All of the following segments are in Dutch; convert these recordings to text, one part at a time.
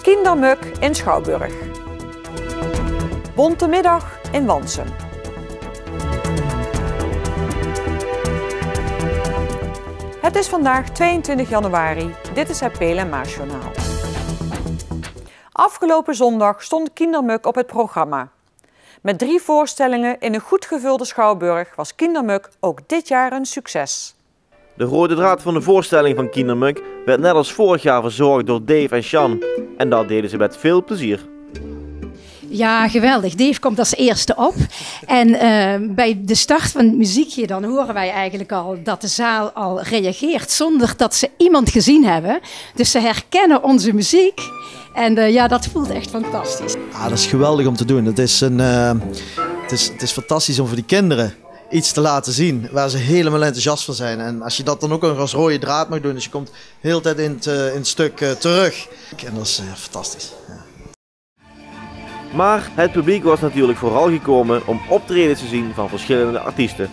Kindermuk in Schouwburg. Bonte middag in Wansum. Het is vandaag 22 januari. Dit is het Peel en Maas Journaal. Afgelopen zondag stond Kindermuk op het programma. Met 3 voorstellingen in een goed gevulde Schouwburg was Kindermuk ook dit jaar een succes. De rode draad van de voorstelling van Kindermuk werd net als vorig jaar verzorgd door Dave en Sjan. En dat deden ze met veel plezier. Ja, geweldig. Dave komt als eerste op. En bij de start van het muziekje dan horen wij eigenlijk al dat de zaal al reageert zonder dat ze iemand gezien hebben. Dus ze herkennen onze muziek. En ja, dat voelt echt fantastisch. Ah, dat is geweldig om te doen. Het is fantastisch om voor die kinderen iets te laten zien waar ze helemaal enthousiast van zijn. En als je dat dan ook nog als rode draad mag doen, dus je komt de hele tijd in het stuk terug. En dat is fantastisch. Ja. Maar het publiek was natuurlijk vooral gekomen om optredens te zien van verschillende artiesten.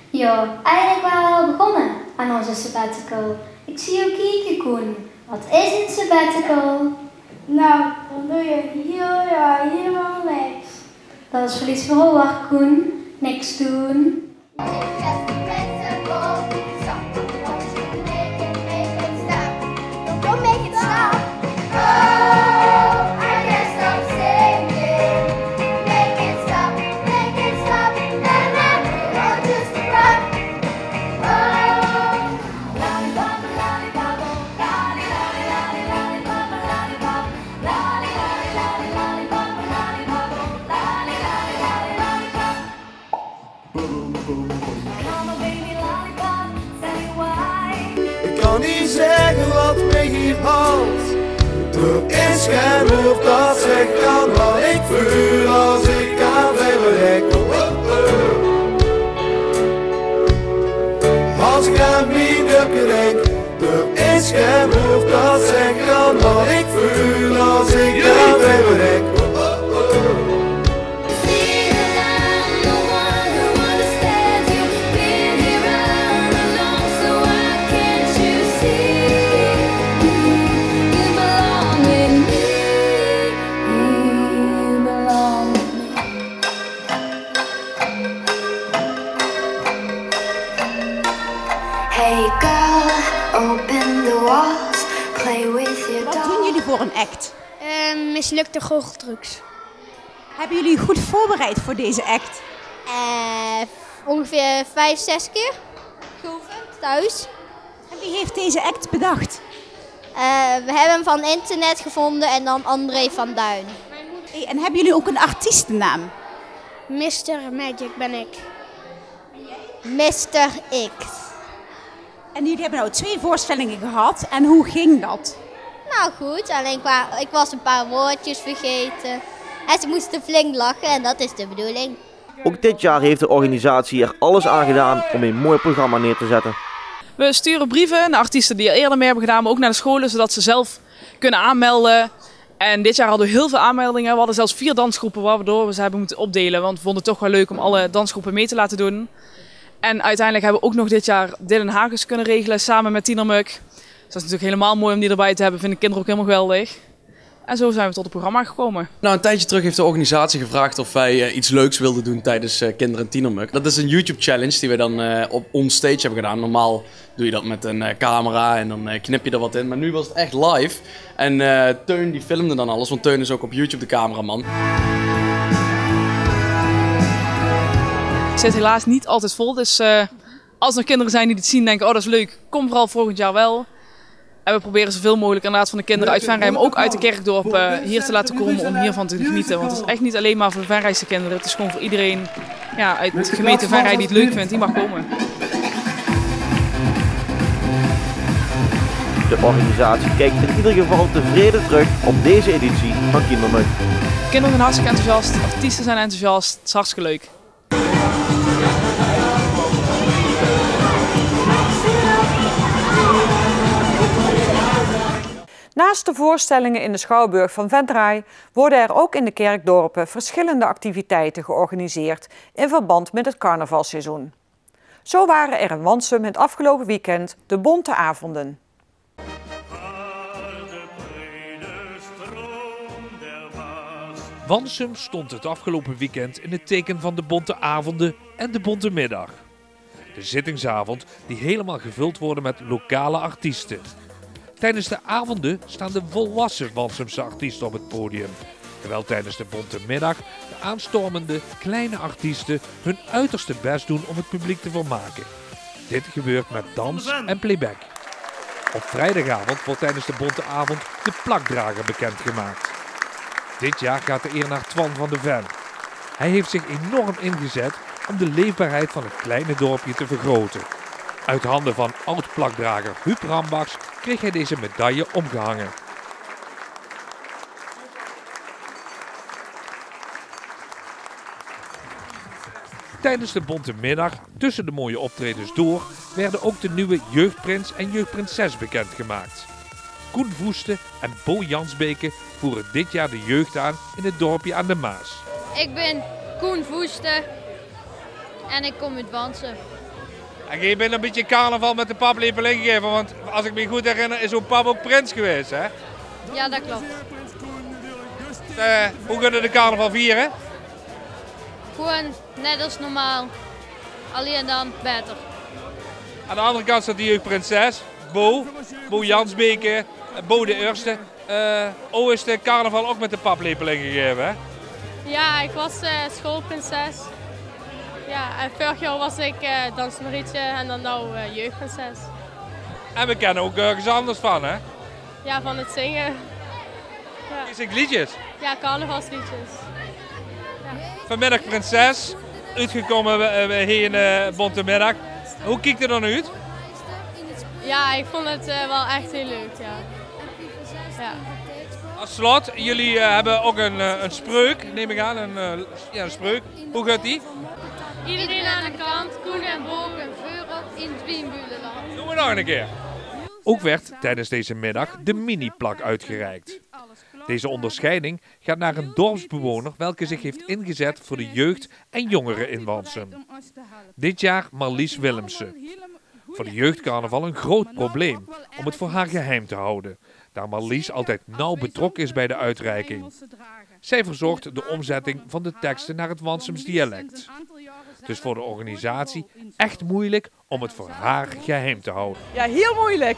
Ja, eigenlijk waren we al begonnen aan onze sabbatical. Ik zie jou kijken, Koen. Wat is een sabbatical? Nou, dan doe je helemaal niks. Dat is verlies voor Koen. Niks doen. Ik kan niet zeggen wat me hier houdt. Er is geen woord dat zegt kan wat ik voel als ik aan verrek. Als ik aan mijn dupje denk, er is geen woord dat zegt kan wat ik voel als ik aan verrek. Hey girl, open the walls, play with your Wat doll. doen jullie voor een act? Mislukte goocheltrucs. Hebben jullie goed voorbereid voor deze act? Ongeveer 5, 6 keer geoefend thuis. En wie heeft deze act bedacht? We hebben hem van internet gevonden en dan André van Duin. Hey, en hebben jullie ook een artiestennaam? Mr. Magic ben ik. Mr. X. En jullie hebben nou 2 voorstellingen gehad. En hoe ging dat? Nou goed, alleen ik was een paar woordjes vergeten. En ze moesten flink lachen en dat is de bedoeling. Ook dit jaar heeft de organisatie er alles aan gedaan om een mooi programma neer te zetten. We sturen brieven naar artiesten die er eerder mee hebben gedaan, maar ook naar de scholen, zodat ze zelf kunnen aanmelden. En dit jaar hadden we heel veel aanmeldingen. We hadden zelfs 4 dansgroepen waardoor we ze hebben moeten opdelen. Want we vonden het toch wel leuk om alle dansgroepen mee te laten doen. En uiteindelijk hebben we ook nog dit jaar Dylan Hagens kunnen regelen samen met Kindermuk. Dus dat is natuurlijk helemaal mooi om die erbij te hebben. Vinden kinderen ook helemaal geweldig. En zo zijn we tot het programma gekomen. Nou, een tijdje terug heeft de organisatie gevraagd of wij iets leuks wilden doen tijdens Kinder en Tienermuk. Dat is een YouTube challenge die we dan op onstage hebben gedaan. Normaal doe je dat met een camera en dan knip je er wat in. Maar nu was het echt live. En Teun die filmde dan alles, want Teun is ook op YouTube de cameraman. Het zit helaas niet altijd vol. Dus als er kinderen zijn die dit zien denken, oh dat is leuk, kom vooral volgend jaar wel. En we proberen zoveel mogelijk inderdaad van de kinderen uit Venray, maar ook uit de kerkdorp hier te laten komen om hiervan te genieten. Want het is echt niet alleen maar voor de Venrayse kinderen. Het is gewoon voor iedereen uit de gemeente Venray die het leuk vindt, die mag komen. De organisatie kijkt in ieder geval tevreden terug op deze editie van Kindermuk. Kinderen zijn hartstikke enthousiast, artiesten zijn enthousiast, het is hartstikke leuk. Naast de voorstellingen in de Schouwburg van Venray worden er ook in de kerkdorpen verschillende activiteiten georganiseerd in verband met het carnavalseizoen. Zo waren er in Wansum het afgelopen weekend de Bonte Avonden. Wansum stond het afgelopen weekend in het teken van de Bonte Avonden en de Bonte Middag. De zittingsavond die helemaal gevuld worden met lokale artiesten. Tijdens de avonden staan de volwassen Wansumse artiesten op het podium. Terwijl tijdens de Bonte Middag de aanstormende kleine artiesten hun uiterste best doen om het publiek te vermaken. Dit gebeurt met dans en playback. Op vrijdagavond wordt tijdens de Bonte Avond de plakdrager bekendgemaakt. Dit jaar gaat de eer naar Twan van de Ven. Hij heeft zich enorm ingezet om de leefbaarheid van het kleine dorpje te vergroten. Uit handen van oud-plakdrager Huub Rambachs kreeg hij deze medaille omgehangen. Tijdens de Bonte Middag, tussen de mooie optredens door, werden ook de nieuwe jeugdprins en jeugdprinses bekendgemaakt. Koen Voeste en Bo Jansbeke voeren dit jaar de jeugd aan in het dorpje aan de Maas. Ik ben Koen Voeste en ik kom uit Wansum. En je bent een beetje carnaval met de paplepel ingegeven, want als ik me goed herinner is zo'n pap ook prins geweest, hè? Ja, dat klopt. Hoe kunnen de carnaval vieren? Gewoon net als normaal, alleen dan beter. Aan de andere kant staat de jeugdprinses, Bo Jansbeke, Bo de Eerste. Is de carnaval ook met de paplepel ingegeven, hè? Ja, ik was schoolprinses. Ja, en vorig jaar was ik dansmarietje en dan nou jeugdprinses. En we kennen ook ergens anders van, hè? Ja, van het zingen. Ja. Je zingt liedjes? Ja, carnavalsliedjes. Ja. Vanmiddag prinses, uitgekomen hier in Bonte Middag. Hoe kijkt het er dan uit? Ja, ik vond het wel echt heel leuk, ja. Ja. Als slot, jullie hebben ook een spreuk, neem ik aan, een spreuk. Hoe gaat die? Iedereen aan de kant, Koen en Boog en Veurop in het Wienbulenland. Doen we nog een keer. Ook werd tijdens deze middag de mini-plak uitgereikt. Deze onderscheiding gaat naar een dorpsbewoner welke zich heeft ingezet voor de jeugd en jongeren in Wansum. Dit jaar Marlies Willemsen. Voor de jeugdcarnaval een groot probleem om het voor haar geheim te houden, daar Marlies altijd nauw betrokken is bij de uitreiking. Zij verzorgt de omzetting van de teksten naar het Wansums dialect. Dus voor de organisatie echt moeilijk om het voor haar geheim te houden. Ja, heel moeilijk.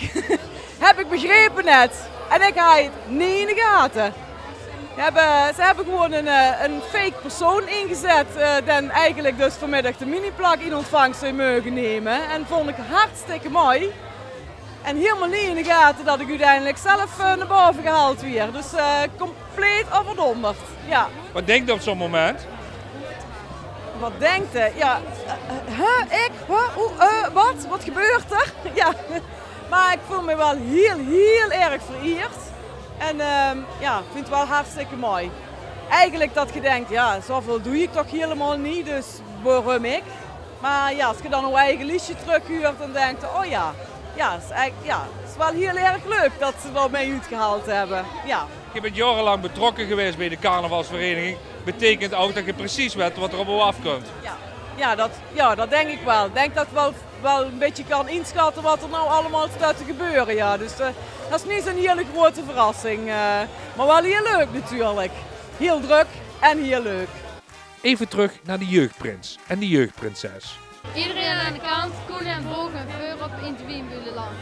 Heb ik begrepen net. En ik ga het niet in de gaten. Ze hebben gewoon een fake persoon ingezet. Die eigenlijk dus vanmiddag de mini-plak in ontvangst zou mogen nemen. En vond ik hartstikke mooi. En helemaal niet in de gaten dat ik uiteindelijk zelf naar boven gehaald weer. Dus compleet overdonderd. Ja. Wat denkt u op zo'n moment? Wat denkt u? Ja, ik? Wat? Wat gebeurt er? Ja. Maar ik voel me wel heel erg vereerd. En ja, ik vind het wel hartstikke mooi. Eigenlijk dat je denkt, ja, zoveel doe ik toch helemaal niet, dus waarom ik? Maar ja, als je dan een eigen liedje terughuurt, dan denkt je, oh ja, het is wel heel erg leuk dat ze dat mee uitgehaald hebben. Ja. Je bent jarenlang betrokken geweest bij de carnavalsvereniging. Betekent ook dat je precies weet wat er op je afkomt. Ja, dat denk ik wel. Ik denk dat ik wel een beetje kan inschatten wat er nou allemaal staat te gebeuren. Ja. Dus dat is niet zo'n hele grote verrassing. Maar wel heel leuk natuurlijk. Heel druk en heel leuk. Even terug naar de jeugdprins en de jeugdprinses. Iedereen aan de kant, Koen en Boog en Veurop in het Wienbulenland.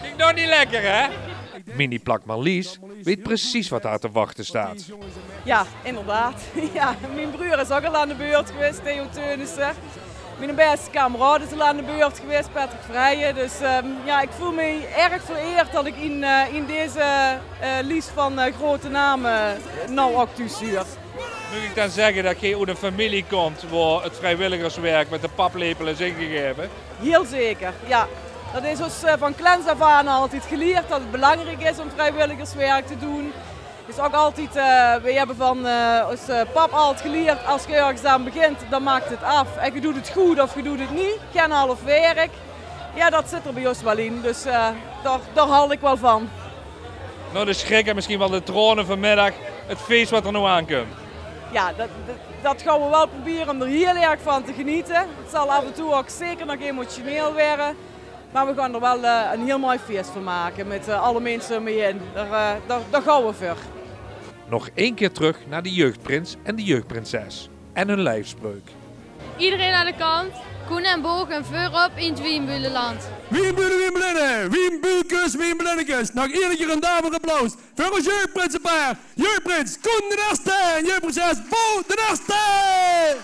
Klinkt nog niet lekker, hè? Mini-plak Marlies weet precies wat haar te wachten staat. Ja, inderdaad. Ja, mijn broer is ook al aan de beurt geweest, Theo Teunissen. Mijn beste kameraad is al aan de beurt geweest, Patrick Vrijen. Dus ja, ik voel me erg vereerd dat ik in deze lijst van grote namen nou ook toestuur. Moet ik dan zeggen dat je uit een familie komt waar het vrijwilligerswerk met de paplepel is ingegeven? Heel zeker, ja. Dat is ons van kleins af aan altijd geleerd dat het belangrijk is om vrijwilligerswerk te doen. Het is ook altijd, we hebben van ons pap altijd geleerd, als je ergens aan begint, dan maakt het af. En je doet het goed of je doet het niet, geen half werk. Ja, dat zit er bij ons wel in, dus daar haal ik wel van. Nou, de schrik en misschien wel de tronen vanmiddag, het feest wat er nou aankomt. ja, dat gaan we wel proberen om er heel erg van te genieten. Het zal af en toe ook zeker nog emotioneel worden. Maar we gaan er wel een heel mooi feest van maken met alle mensen ermee in. Daar gaan we voor. Nog 1 keer terug naar de jeugdprins en de jeugdprinses. En hun lijfspreuk. Iedereen aan de kant. Koen en Boog en voorop in het Wienbulenland. Wienbulen, Wienbulen, Wienbulkus, Wienbulennekes. Nog iedere keer een daverend applaus voor ons jeugdprinsenpaar. Jeugdprins Koen de Eerste en jeugdprinses Bo de Eerste.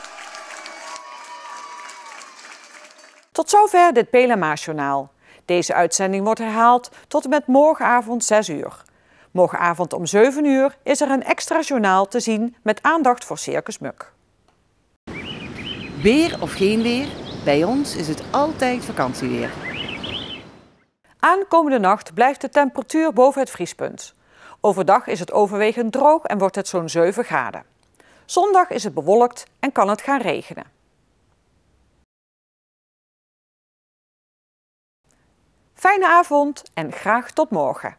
Tot zover dit PLMA-journaal. Deze uitzending wordt herhaald tot en met morgenavond 6 uur. Morgenavond om 7 uur is er een extra journaal te zien met aandacht voor Circus Muk. Weer of geen weer, bij ons is het altijd vakantieweer. Aankomende nacht blijft de temperatuur boven het vriespunt. Overdag is het overwegend droog en wordt het zo'n 7 graden. Zondag is het bewolkt en kan het gaan regenen. Fijne avond en graag tot morgen.